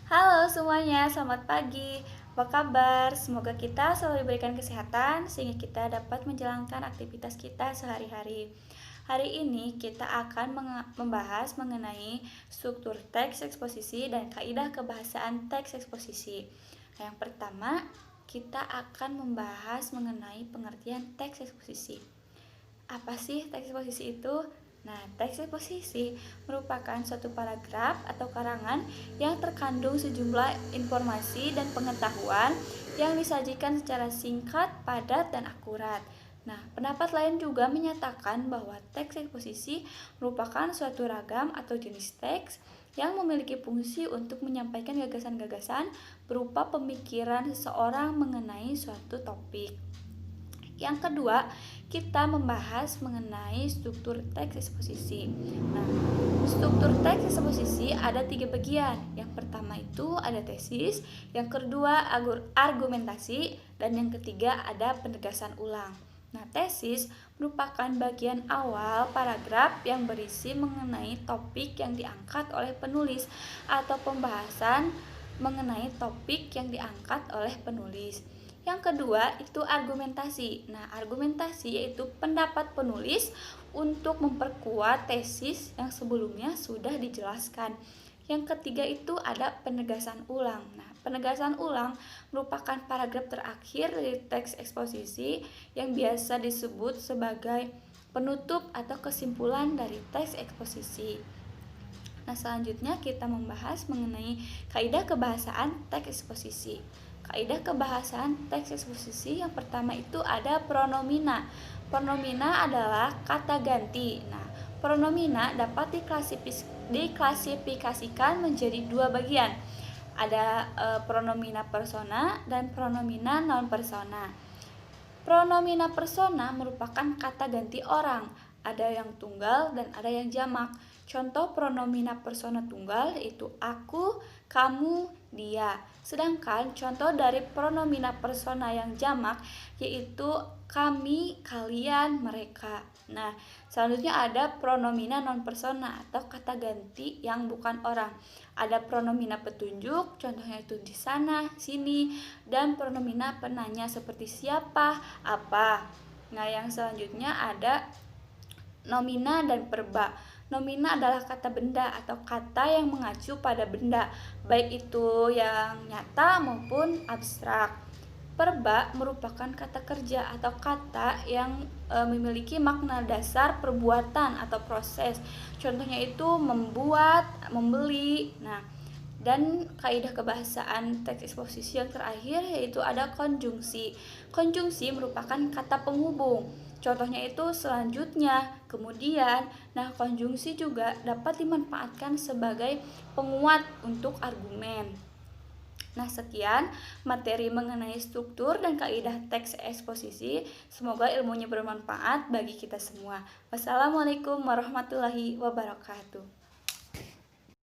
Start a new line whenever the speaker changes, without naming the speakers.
Halo semuanya, selamat pagi. Apa kabar? Semoga kita selalu diberikan kesehatan sehingga kita dapat menjalankan aktivitas kita sehari-hari. Hari ini kita akan membahas mengenai struktur teks eksposisi dan kaidah kebahasaan teks eksposisi. Yang pertama, kita akan membahas mengenai pengertian teks eksposisi. Apa sih teks eksposisi itu? Nah, teks eksposisi merupakan suatu paragraf atau karangan yang terkandung sejumlah informasi dan pengetahuan yang disajikan secara singkat, padat, dan akurat. Nah, pendapat lain juga menyatakan bahwa teks eksposisi merupakan suatu ragam atau jenis teks yang memiliki fungsi untuk menyampaikan gagasan-gagasan berupa pemikiran seseorang mengenai suatu topik. Yang kedua, kita membahas mengenai struktur teks eksposisi. Nah, struktur teks eksposisi ada 3 bagian. Yang pertama itu ada tesis, yang kedua argumentasi, dan yang ketiga ada penegasan ulang. Nah, tesis merupakan bagian awal paragraf yang berisi mengenai topik yang diangkat oleh penulis atau pembahasan mengenai topik yang diangkat oleh penulis. Yang kedua itu argumentasi. Nah, argumentasi yaitu pendapat penulis untuk memperkuat tesis yang sebelumnya sudah dijelaskan. Yang ketiga itu ada penegasan ulang. Nah, penegasan ulang merupakan paragraf terakhir dari teks eksposisi yang biasa disebut sebagai penutup atau kesimpulan dari teks eksposisi. Nah, selanjutnya kita membahas mengenai kaidah kebahasaan teks eksposisi. Kaidah kebahasaan teks eksposisi yang pertama itu ada pronomina. Pronomina adalah kata ganti. Nah, pronomina dapat diklasifikasikan menjadi dua bagian. Ada pronomina persona dan pronomina non persona. Pronomina persona merupakan kata ganti orang. Ada yang tunggal dan ada yang jamak. Contoh pronomina persona tunggal yaitu aku, kamu, dia. Sedangkan contoh dari pronomina persona yang jamak yaitu kami, kalian, mereka. Nah, selanjutnya ada pronomina non persona atau kata ganti yang bukan orang. Ada pronomina petunjuk, contohnya itu di sana, sini, dan pronomina penanya seperti siapa, apa. Nah, yang selanjutnya ada nomina dan perba. Nomina adalah kata benda atau kata yang mengacu pada benda, baik itu yang nyata maupun abstrak. Perba merupakan kata kerja atau kata yang memiliki makna dasar perbuatan atau proses. Contohnya itu membuat, membeli. Nah, dan kaidah kebahasaan teks eksposisi yang terakhir yaitu ada konjungsi. Konjungsi merupakan kata penghubung. Contohnya itu selanjutnya, kemudian. Nah, konjungsi juga dapat dimanfaatkan sebagai penguat untuk argumen. Nah, sekian materi mengenai struktur dan kaidah teks eksposisi. Semoga ilmunya bermanfaat bagi kita semua. Wassalamualaikum warahmatullahi wabarakatuh.